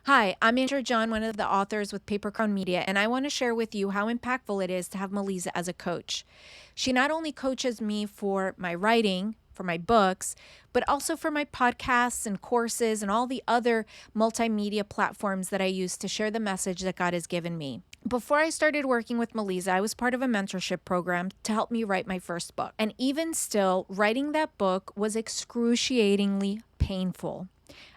Hi, I'm Andrea John, one of the authors with Paper Crown Media, and I want to share with you how impactful it is to have Melissa as a coach. She not only coaches me for my writing, for my books, but also for my podcasts and courses and all the other multimedia platforms that I use to share the message that God has given me. Before I started working with Melissa, I was part of a mentorship program to help me write my first book. And even still, writing that book was excruciatingly painful.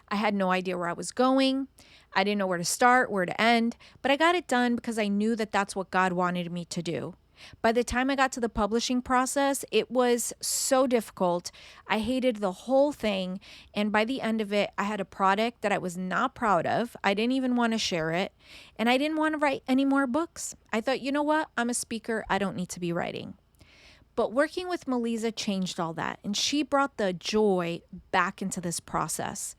I had no idea where I was going. I didn't know where to start, where to end, but I got it done because I knew that that's what God wanted me to do. By the time I got to the publishing process, it was so difficult. I hated the whole thing. And by the end of it, I had a product that I was not proud of. I didn't even want to share it. And I didn't want to write any more books. I thought, you know what? I'm a speaker. I don't need to be writing. But working with Melissa changed all that. And she brought the joy back into this process.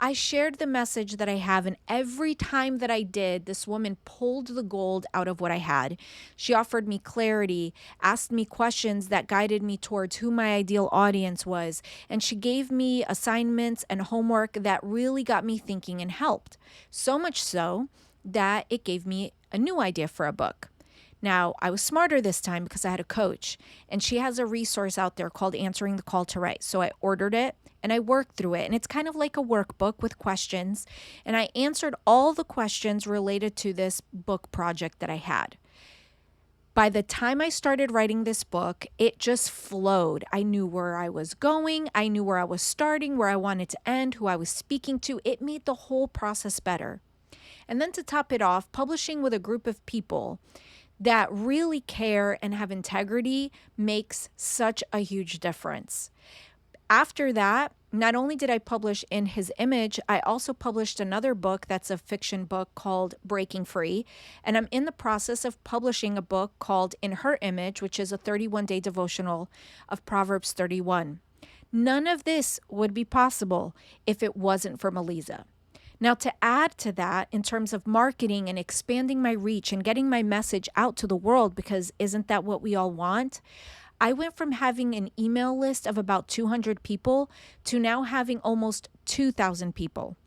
I shared the message that I have, and every time that I did, this woman pulled the gold out of what I had. She offered me clarity, asked me questions that guided me towards who my ideal audience was, and she gave me assignments and homework that really got me thinking and helped. So much so that it gave me a new idea for a book. Now, I was smarter this time because I had a coach, and she has a resource out there called Answering the Call to Write. So I ordered it and I worked through it. And it's kind of like a workbook with questions. And I answered all the questions related to this book project that I had. By the time I started writing this book, it just flowed. I knew where I was going. I knew where I was starting, where I wanted to end, who I was speaking to. It made the whole process better. And then to top it off, publishing with a group of people that really care and have integrity makes such a huge difference. After that, not only did I publish in his image, I also published another book that's a fiction book called Breaking Free. And I'm in the process of publishing a book called In Her Image, which is a 31-day devotional of Proverbs 31. None of this would be possible if it wasn't for Melissa. Now, to add to that, in terms of marketing and expanding my reach and getting my message out to the world, because isn't that what we all want? I went from having an email list of about 200 people to now having almost 2,000 people.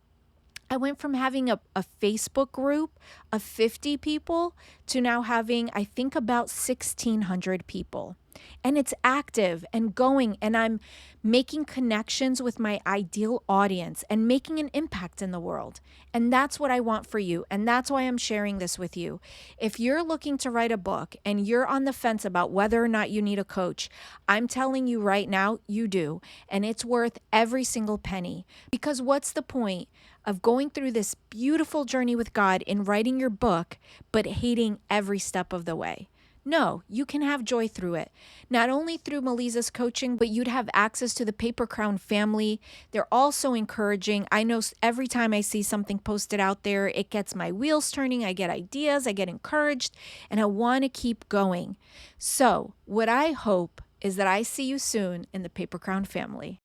I went from having a Facebook group of 50 people to now having, I think, about 1,600 people. And it's active and going, and I'm making connections with my ideal audience and making an impact in the world. And that's what I want for you. And that's why I'm sharing this with you. If you're looking to write a book and you're on the fence about whether or not you need a coach, I'm telling you right now, you do. And it's worth every single penny. Because what's the point of going through this beautiful journey with God in writing your book, but hating every step of the way? No, you can have joy through it. Not only through Melissa's coaching, but you'd have access to the Paper Crown family. They're all so encouraging. I know every time I see something posted out there, it gets my wheels turning. I get ideas, I get encouraged, and I want to keep going. So, what I hope is that I see you soon in the Paper Crown family.